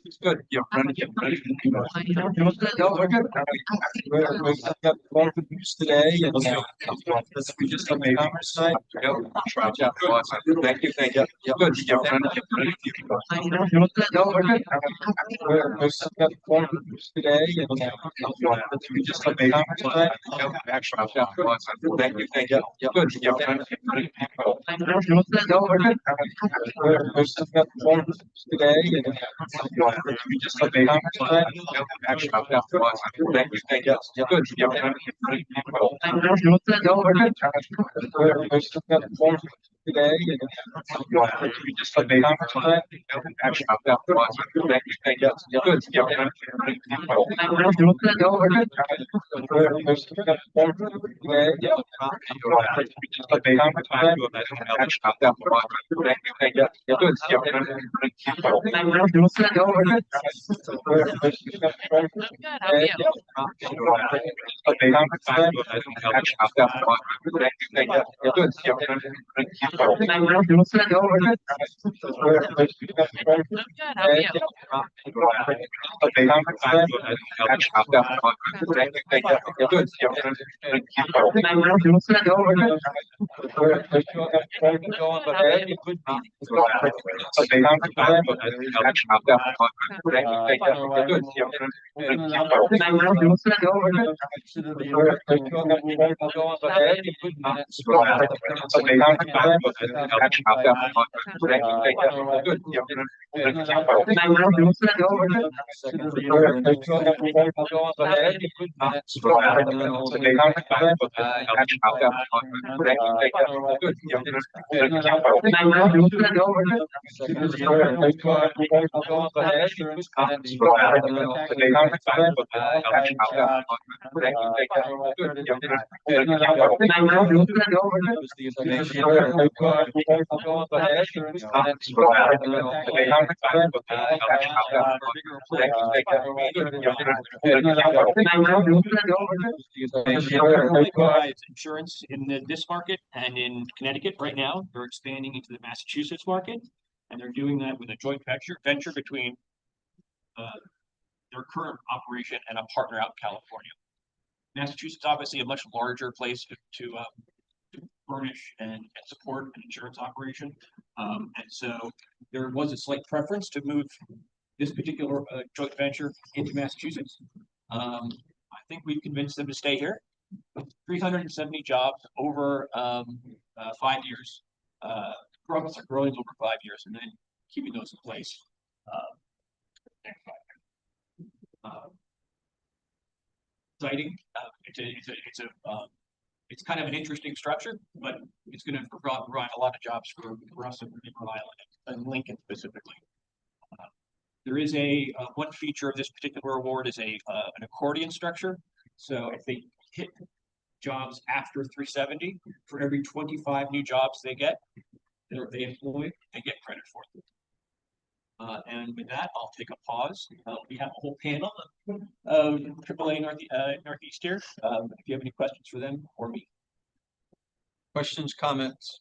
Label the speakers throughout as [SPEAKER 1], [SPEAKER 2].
[SPEAKER 1] It's good. Yeah, running. No, we're good. We've got one good news today, and we just have a conversation. Yep. Thank you. Thank you. Yeah, good. Yeah, running. No, we're good. We've got one good news today, and we just have a conversation. Thank you. Thank you. Yeah, good. Yeah, running. No, we're good. We've got one good news today, and we just have a conversation. Thank you. Thank you. Yeah, good. Yeah, running. No, we're good. We've got one good news today, and we just have a conversation. Thank you. Thank you. Yeah, good. Yeah, running. No, we're good. We've got one good news today, and we just have a conversation. Thank you. Thank you. Yeah, good. Yeah, running. No, we're good. We've got one good news today,
[SPEAKER 2] Provides insurance in this market and in Connecticut right now. They're expanding into the Massachusetts market, and they're doing that with a joint venture between their current operation and a partner out in California. Massachusetts, obviously, a much larger place to furnish and support an insurance operation, and so there was a slight preference to move this particular joint venture into Massachusetts. I think we've convinced them to stay here. 370 jobs over 5 years. Profits are growing over 5 years, and then keeping those in place. Exciting. It's kind of an interesting structure, but it's going to provide a lot of jobs for us in Rhode Island and Lincoln specifically. There is one feature of this particular award is an accordion structure. So if they hit jobs after 370, for every 25 new jobs they employ, they get credit for them. And with that, I'll take a pause. We have a whole panel of AAA Northeast here. If you have any questions for them or me.
[SPEAKER 1] Questions, comments?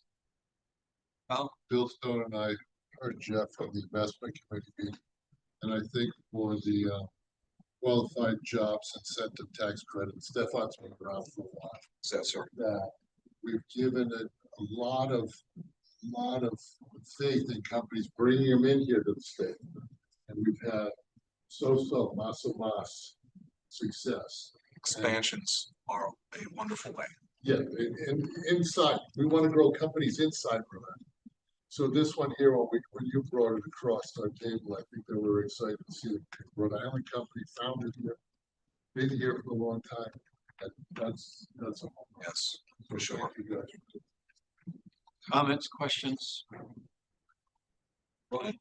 [SPEAKER 3] Bill Stone and I heard Jeff from the investment committee, and I think for the qualified jobs incentive tax credit, Stefan's been around for a while. That we've given it a lot of faith in companies bringing them in here to the state, and we've had mas success.
[SPEAKER 4] Expansions are a wonderful way.
[SPEAKER 3] Yeah, and inside, we want to grow companies inside Rhode Island. So this one here, when you brought it across our table, I think they were excited to see a Rhode Island company founded here, been here for a long time. That's a
[SPEAKER 4] Yes, for sure.
[SPEAKER 1] Comments, questions? We'll have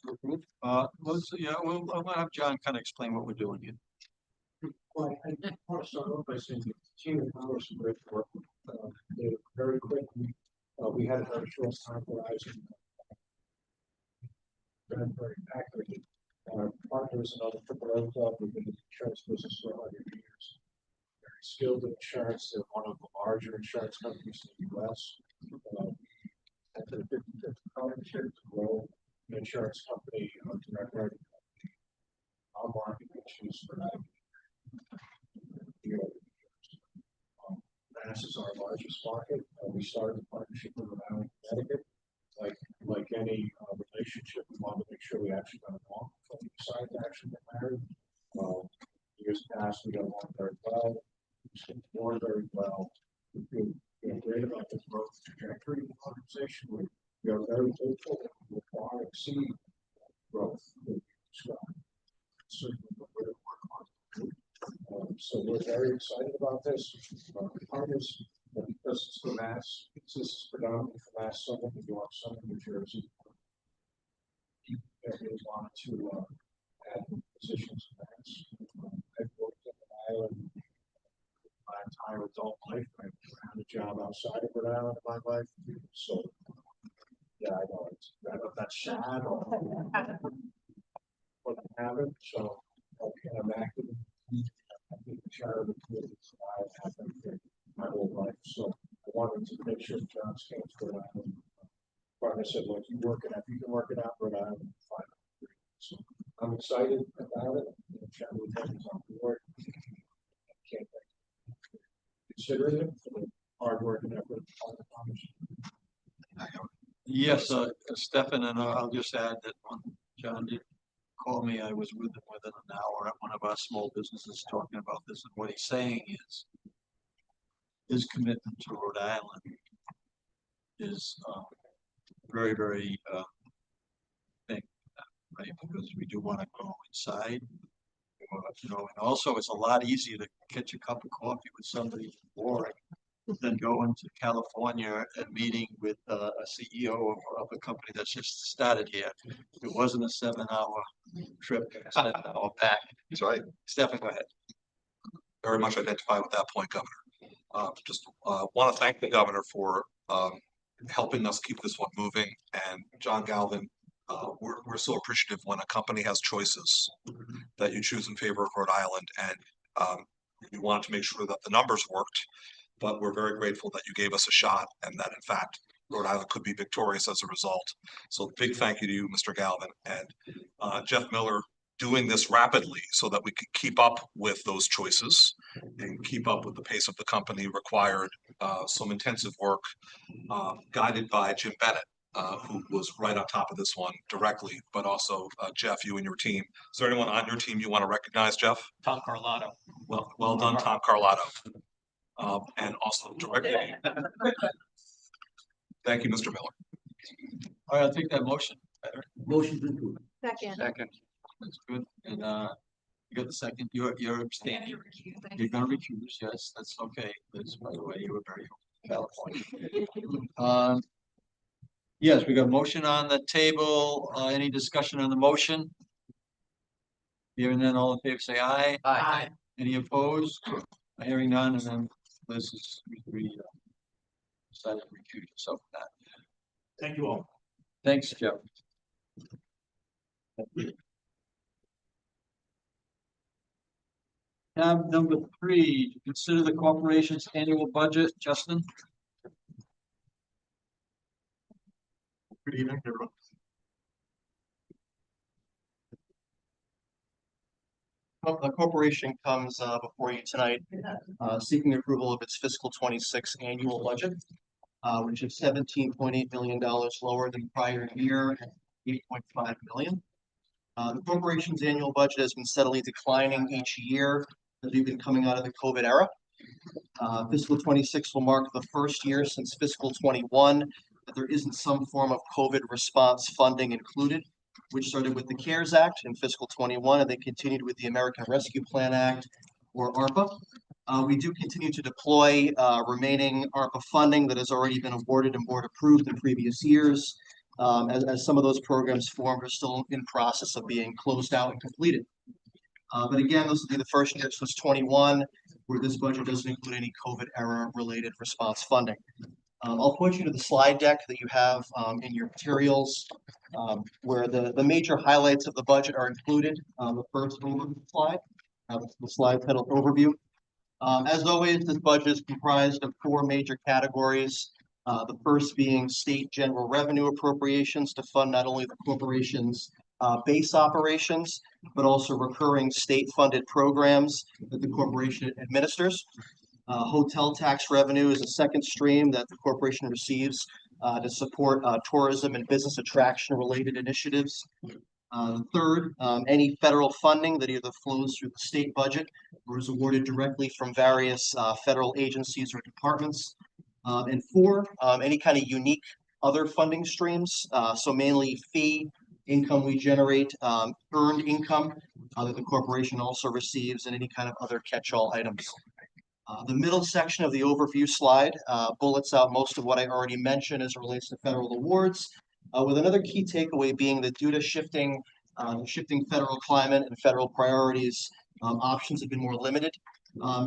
[SPEAKER 1] John kind of explain what we're doing here.
[SPEAKER 5] Well, I want to start off by saying the team accomplished some great work. Very quickly, we had a very short time horizon. Very accurately. Our partners and other AAA club have been in the insurance business for 100 years. Very skilled in insurance. They're one of the larger insurance companies in the U.S. And to the 50/50 partnership to grow an insurance company, direct writing company. strong market issues for that. Mass is our largest market. We started a partnership with Rhode Island, Connecticut. Like any relationship, we want to make sure we actually got along before we decide to actually get married. Years past, we got along very well. We performed very well. We feel great about the growth trajectory of the organization. We are very hopeful that we will far exceed growth that we described. Certainly, we're going to work on it. So we're very excited about this. Partners, because it's the Mass, this is predominantly for Mass, Southern New York, Southern New Jersey. That we wanted to add positions in Mass. I've worked in Rhode Island my entire adult life. I've had a job outside of Rhode Island in my life. So, yeah, I know that's sad or what I haven't. So, okay, I'm active. I think the charter of the community I've been here my whole life. So I wanted to make sure John's came to Rhode Island. Partner said, "Look, you work it out. You can work it out, Rhode Island." Fine. So I'm excited about it. Chat with him on board. Can't considering it for the hard work and effort of the partnership.
[SPEAKER 6] Yes, Stefan, and I'll just add that when John did call me, I was with him within an hour at one of our small businesses talking about this, and what he's saying is his commitment to Rhode Island is very, very big, right? Because we do want to go inside, you know, and also it's a lot easier to catch a cup of coffee with somebody boring than going to California and meeting with a CEO of a company that's just started here. It wasn't a 7-hour trip, it's an hour back.
[SPEAKER 4] That's right.
[SPEAKER 6] Stefan, go ahead.
[SPEAKER 4] Very much identify with that point, Governor. Just want to thank the governor for helping us keep this one moving. And John Galvin, we're so appreciative when a company has choices that you choose in favor of Rhode Island, and you want to make sure that the numbers worked. But we're very grateful that you gave us a shot, and that in fact Rhode Island could be victorious as a result. So big thank you to you, Mr. Galvin, and Jeff Miller, doing this rapidly so that we could keep up with those choices and keep up with the pace of the company required some intensive work guided by Jim Bennett, who was right on top of this one directly, but also Jeff, you and your team. Is there anyone on your team you want to recognize, Jeff?
[SPEAKER 2] Tom Carlotta.
[SPEAKER 4] Well done, Tom Carlotta. And also directly. Thank you, Mr. Miller.
[SPEAKER 6] All right, I'll take that motion.
[SPEAKER 5] Motion to approve.
[SPEAKER 7] Second.
[SPEAKER 6] Second. That's good. And you got the second. You're abstaining. You're gonna recuse. Yes, that's okay. That's, by the way, you were very valid point. Yes, we got a motion on the table. Any discussion on the motion? Hearing none, all in favor say aye.
[SPEAKER 7] Aye.
[SPEAKER 6] Any opposed? Hearing none, and then Liz is decided to recuse yourself from that.
[SPEAKER 2] Thank you all.
[SPEAKER 6] Thanks, Jeff. Tab number 3, consider the corporation's annual budget. Justin?
[SPEAKER 8] Good evening, everyone. The corporation comes before you tonight seeking approval of its fiscal 26 annual budget, which is $17.8 million lower than prior year at $8.5 million. The corporation's annual budget has been steadily declining each year as we've been coming out of the COVID era. Fiscal 26 will mark the first year since fiscal 21 that there isn't some form of COVID response funding included, which started with the CARES Act in fiscal 21, and they continued with the American Rescue Plan Act, or ARPA. We do continue to deploy remaining ARPA funding that has already been awarded and board approved in previous years, as some of those programs formed are still in process of being closed out and completed. But again, this will be the first year since 21 where this budget doesn't include any COVID era related response funding. I'll point you to the slide deck that you have in your materials, where the major highlights of the budget are included. The first slide, the slide titled Overview. As always, this budget is comprised of 4 major categories. The first being state general revenue appropriations to fund not only the corporation's base operations, but also recurring state-funded programs that the corporation administers. Hotel tax revenue is a second stream that the corporation receives to support tourism and business attraction-related initiatives. Third, any federal funding that either flows through the state budget or is awarded directly from various federal agencies or departments. And four, any kind of unique other funding streams, so mainly fee income we generate, earned income that the corporation also receives, and any kind of other catch-all items. The middle section of the overview slide bullets out most of what I already mentioned as it relates to federal awards, with another key takeaway being that due to shifting federal climate and federal priorities, options have been more limited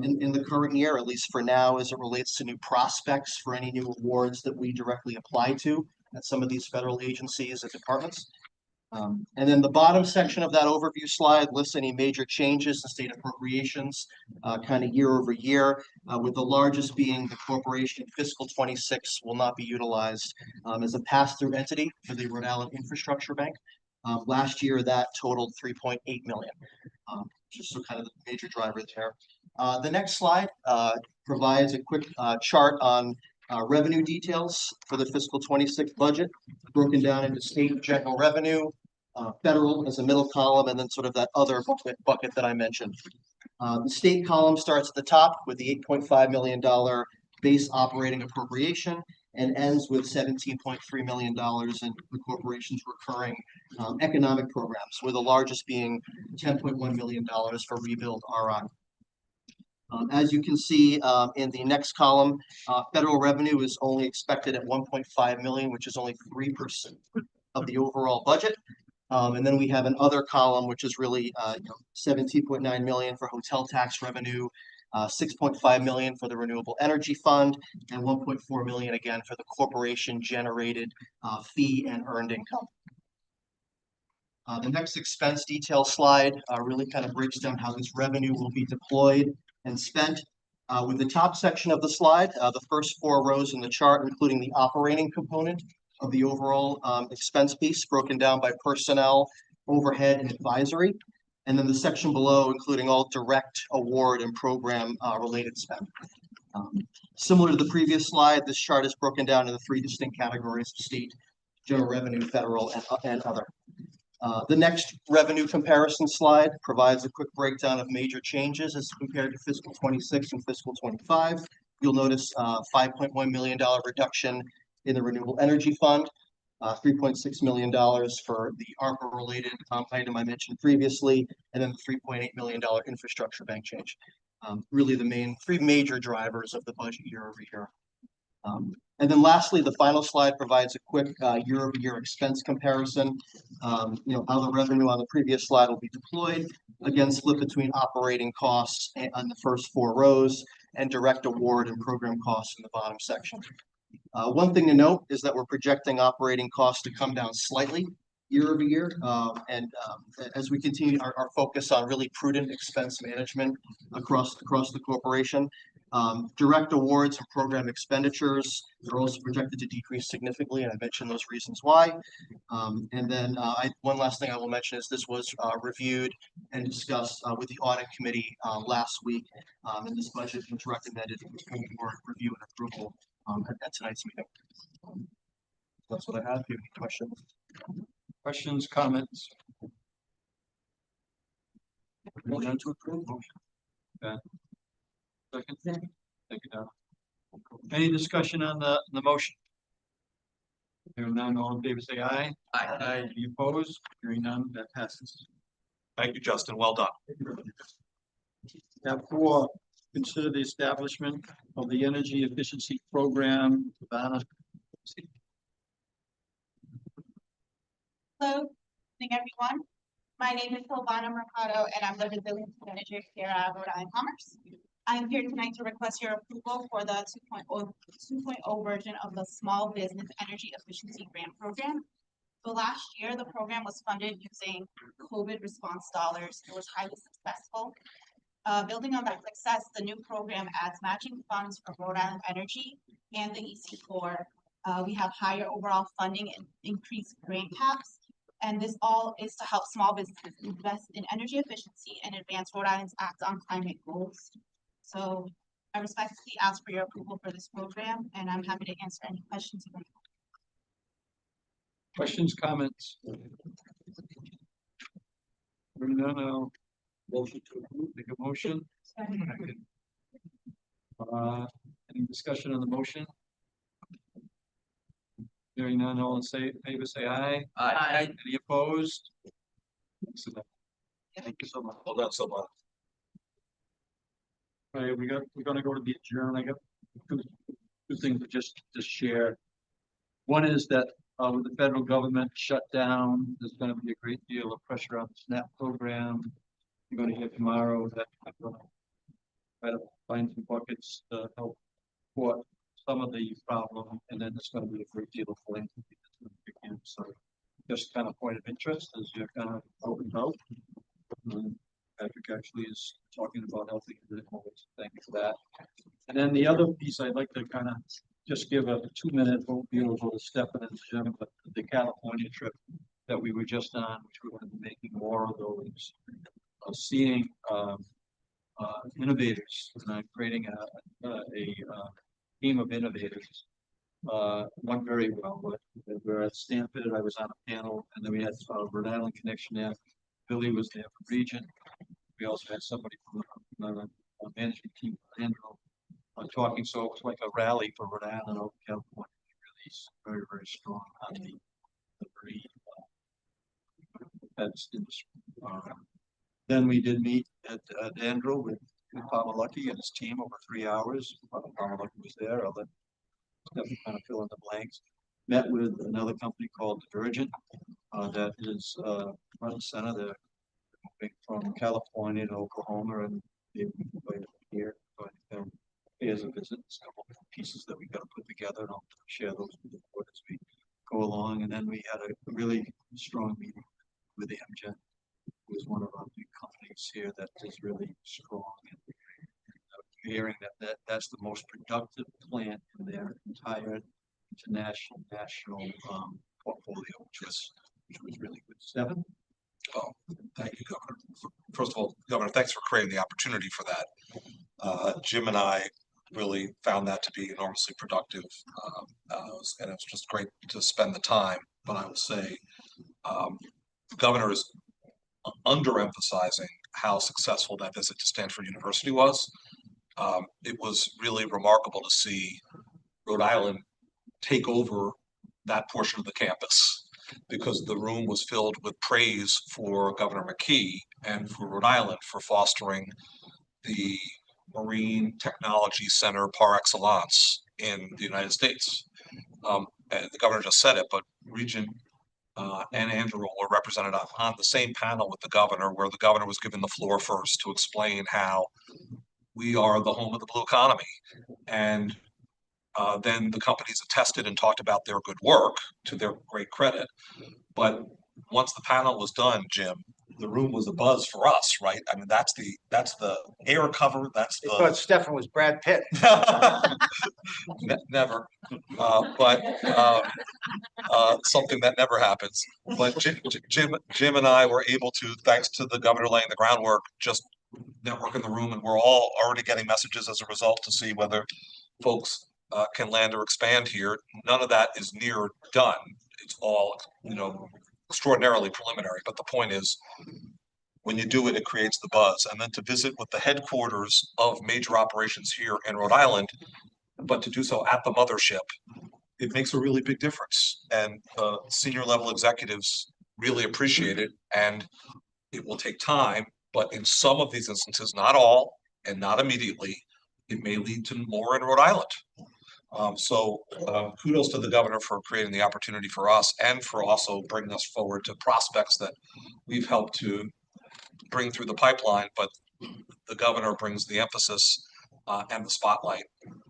[SPEAKER 8] in the current year, at least for now, as it relates to new prospects for any new awards that we directly apply to at some of these federal agencies and departments. And then the bottom section of that overview slide lists any major changes in state appropriations, kind of year over year, with the largest being the corporation fiscal 26 will not be utilized as a pass-through entity for the Rhode Island Infrastructure Bank. Last year, that totaled $3.8 million, just so kind of the major driver there. The next slide provides a quick chart on revenue details for the fiscal 26 budget, broken down into state general revenue, federal as a middle column, and then sort of that other bucket that I mentioned. The state column starts at the top with the $8.5 million base operating appropriation and ends with $17.3 million in the corporation's recurring economic programs, with the largest being $10.1 million for Rebuild RI. As you can see in the next column, federal revenue is only expected at $1.5 million, which is only 3% of the overall budget. And then we have an other column, which is really $17.9 million for hotel tax revenue, $6.5 million for the Renewable Energy Fund, and $1.4 million again for the corporation generated fee and earned income. The next expense detail slide really kind of breaks down how this revenue will be deployed and spent. With the top section of the slide, the first 4 rows in the chart, including the operating component of the overall expense piece, broken down by personnel, overhead, and advisory. And then the section below, including all direct award and program related spend. Similar to the previous slide, this chart is broken down into 3 distinct categories: state, general revenue, federal, and other. The next revenue comparison slide provides a quick breakdown of major changes as compared to fiscal 26 and fiscal 25. You'll notice $5.1 million reduction in the Renewable Energy Fund, $3.6 million for the ARPA-related item I mentioned previously, and then the $3.8 million infrastructure bank change. Really the 3 major drivers of the budget year over year. And then lastly, the final slide provides a quick year-over-year expense comparison. How the revenue on the previous slide will be deployed, again, split between operating costs on the first 4 rows and direct award and program costs in the bottom section. One thing to note is that we're projecting operating costs to come down slightly year over year. And as we continue our focus on really prudent expense management across the corporation, direct awards and program expenditures are also projected to decrease significantly, and I mentioned those reasons why. And then one last thing I will mention is this was reviewed and discussed with the audit committee last week, and this budget was recommended for review and approval at tonight's meeting. That's what I have. Do you have any questions?
[SPEAKER 6] Questions, comments? Motion to approve. Second. Thank you, Don. Any discussion on the motion? Hearing none, all in favor say aye. Aye. Any opposed? Hearing none, that passes.
[SPEAKER 4] Thank you, Justin. Well done.
[SPEAKER 6] Now, 4, consider the establishment of the energy efficiency program.
[SPEAKER 7] Hello, good evening, everyone. My name is Silvana Mercado, and I'm the Resilience Manager here at Rhode Island Commerce. I'm here tonight to request your approval for the 2.0 version of the Small Business Energy Efficiency Grant Program. So last year, the program was funded using COVID response dollars. It was highly successful. Building on that success, the new program adds matching funds for Rhode Island Energy and the EC4. We have higher overall funding and increased grant caps. And this all is to help small businesses invest in energy efficiency and advance Rhode Island's Act on Climate Goals. So I respectfully ask for your approval for this program, and I'm happy to answer any questions you may have.
[SPEAKER 6] Questions, comments? Hearing none, I'll motion to approve, make a motion. Any discussion on the motion? Hearing none, all in favor, say aye.
[SPEAKER 1] Aye.
[SPEAKER 6] Any opposed? Excellent. Thank you so much.
[SPEAKER 4] Well done, so much.
[SPEAKER 6] All right, we're gonna go to the adjourn. I got two things to just share. One is that with the federal government shut down, there's gonna be a great deal of pressure on the SNAP program. You're gonna hear tomorrow that I'm gonna try to find some buckets to help support some of the problem, and then there's gonna be a great deal of philanthropy that's gonna kick in. So just kind of point of interest as you're kind of out and about. Patrick actually is talking about helping in different ways. Thank you for that. And then the other piece I'd like to kind of just give a 2-minute overview of the Stefan and Jim, but the California trip that we were just on, which we're going to be making more of those, seeing innovators, creating a team of innovators. Went very well. We're at Stanford. I was on a panel, and then we had Rhode Island connection there. Billy was there from Region. We also had somebody from the management team, Andrew, talking. So it was like a rally for Rhode Island over California. Really very, very strong on the very defense industry. Then we did meet at Andrew with Palmer Luckey and his team over 3 hours. Palmer Luckey was there. I'll let Stefan kind of fill in the blanks. Met with another company called Divergent that is front and center. They're moving from California to Oklahoma, and they've invited here. So I think here's a visit. There's a couple of pieces that we got to put together, and I'll share those with the board as we go along. And then we had a really strong meeting with Amgen, who is one of our big companies here that is really strong. And hearing that's the most productive plant in their entire international national portfolio, which was really good. Stefan?
[SPEAKER 4] Oh, thank you, Governor. First of all, Governor, thanks for creating the opportunity for that. Jim and I really found that to be enormously productive, and it was just great to spend the time. But I will say, the Governor is underemphasizing how successful that visit to Stanford University was. It was really remarkable to see Rhode Island take over that portion of the campus, because the room was filled with praise for Governor McKee and for Rhode Island for fostering the Marine Technology Center par excellence in the United States. And the governor just said it, but Regent and Andrew were represented on the same panel with the governor, where the governor was given the floor first to explain how we are the home of the blue economy. And then the companies attested and talked about their good work, to their great credit. But once the panel was done, Jim, the room was abuzz for us, right? I mean, that's the air cover. That's
[SPEAKER 5] I thought Stefan was Brad Pitt.
[SPEAKER 4] Never, but something that never happens. But Jim and I were able to, thanks to the governor laying the groundwork, just network in the room, and we're all already getting messages as a result to see whether folks can land or expand here. None of that is near done. It's all, extraordinarily preliminary. But the point is, when you do it, it creates the buzz. And then to visit with the headquarters of major operations here in Rhode Island, but to do so at the mothership, it makes a really big difference. And senior level executives really appreciate it. And it will take time, but in some of these instances, not all, and not immediately, it may lead to more in Rhode Island. So kudos to the governor for creating the opportunity for us, and for also bringing us forward to prospects that we've helped to bring through the pipeline, but the governor brings the emphasis and the spotlight.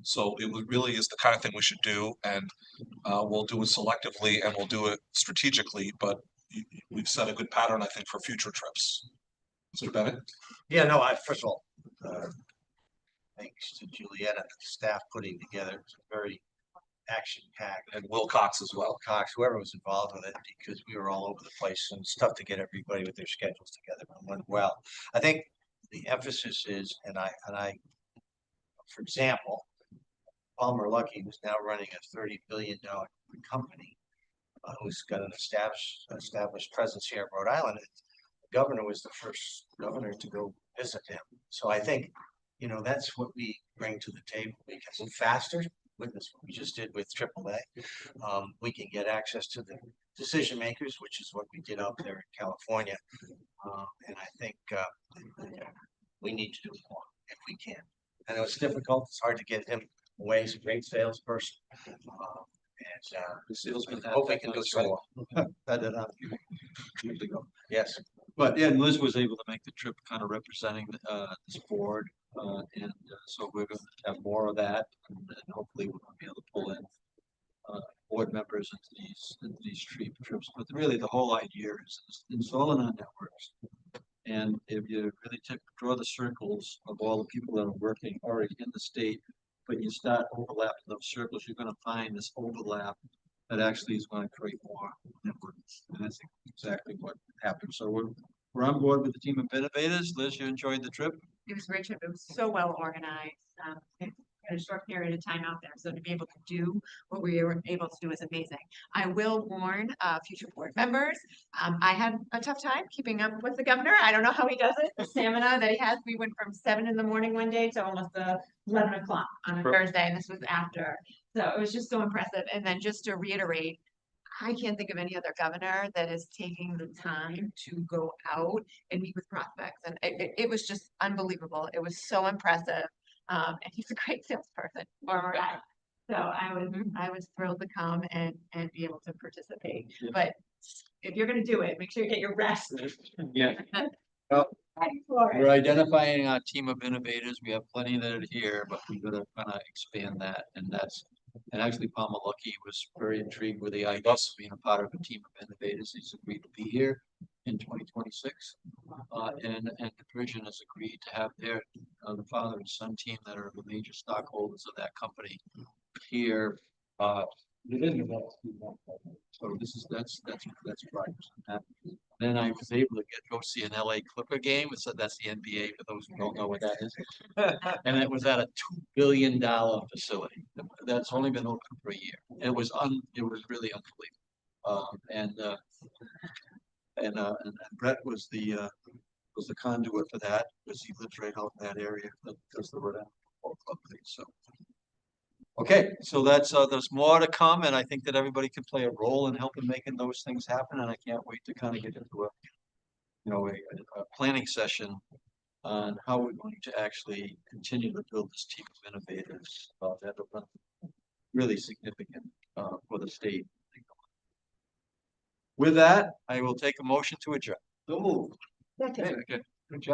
[SPEAKER 4] So it really is the kind of thing we should do, and we'll do it selectively and we'll do it strategically, but we've set a good pattern, I think, for future trips. Mr. Bennett?
[SPEAKER 9] Yeah, no, first of all, thanks to Juliet and the staff putting together. It's a very action packed.
[SPEAKER 4] And Wilcox as well.
[SPEAKER 9] Cox, whoever was involved with it, because we were all over the place and it's tough to get everybody with their schedules together and went well. I think the emphasis is, for example, Palmer Luckey, who's now running a $30 billion company, who's got an established presence here in Rhode Island. The governor was the first governor to go visit him. So I think, that's what we bring to the table. We can move faster. Witness what we just did with AAA. We can get access to the decision makers, which is what we did out there in California. And I think we need to do more if we can. I know it's difficult. It's hard to get him away. He's a great salesperson.
[SPEAKER 6] The salesman.
[SPEAKER 9] Hope we can do some more.
[SPEAKER 6] Had that on years ago.
[SPEAKER 9] Yes.
[SPEAKER 6] But yeah, Liz was able to make the trip kind of representing this board. So we're going to have more of that, and hopefully we'll be able to pull in board members into these trips. But really, the whole idea is installing our networks. And if you really draw the circles of all the people that are working already in the state, but you start overlapping those circles, you're going to find this overlap that actually is going to create more networks. And that's exactly what happened. So we're on board with the team of innovators. Liz, you enjoyed the trip?
[SPEAKER 10] It was a great trip. It was so well organized. In a short period of time out there. So to be able to do what we were able to do is amazing. I will warn future board members. I had a tough time keeping up with the governor. I don't know how he does it. The stamina that he has. We went from 7 in the morning one day to almost 11 o'clock on a Thursday, and this was after. So it was just so impressive. And then just to reiterate, I can't think of any other governor that is taking the time to go out and meet with prospects. And it was just unbelievable. It was so impressive. And he's a great salesperson, former guy. So I was thrilled to come and be able to participate. But if you're gonna do it, make sure you get your rest.
[SPEAKER 6] Yeah.
[SPEAKER 10] Well,
[SPEAKER 6] We're identifying our team of innovators. We have plenty that are here, but we're gonna kind of expand that, and actually Palmer Luckey was very intrigued with the idea of being a part of a team of innovators. He's agreed to be here in 2026. And Division has agreed to have their the father and son team that are the major stockholders of that company here within the next few months. So that's progress. Then I was able to go see an LA Clipper game. So that's the NBA for those who don't know what that is. And it was at a $2 billion facility. That's only been open for a year. It was really unbelievable. And Brett was the conduit for that, because he lives right out in that area that does the Rhode Island Football Club thing. So, okay, so there's more to come, and I think that everybody can play a role in helping making those things happen. And I can't wait to kind of get into a planning session on how we're going to actually continue to build this team of innovators that are really significant for the state. With that, I will take a motion to adjourn.
[SPEAKER 10] Second.
[SPEAKER 6] Okay.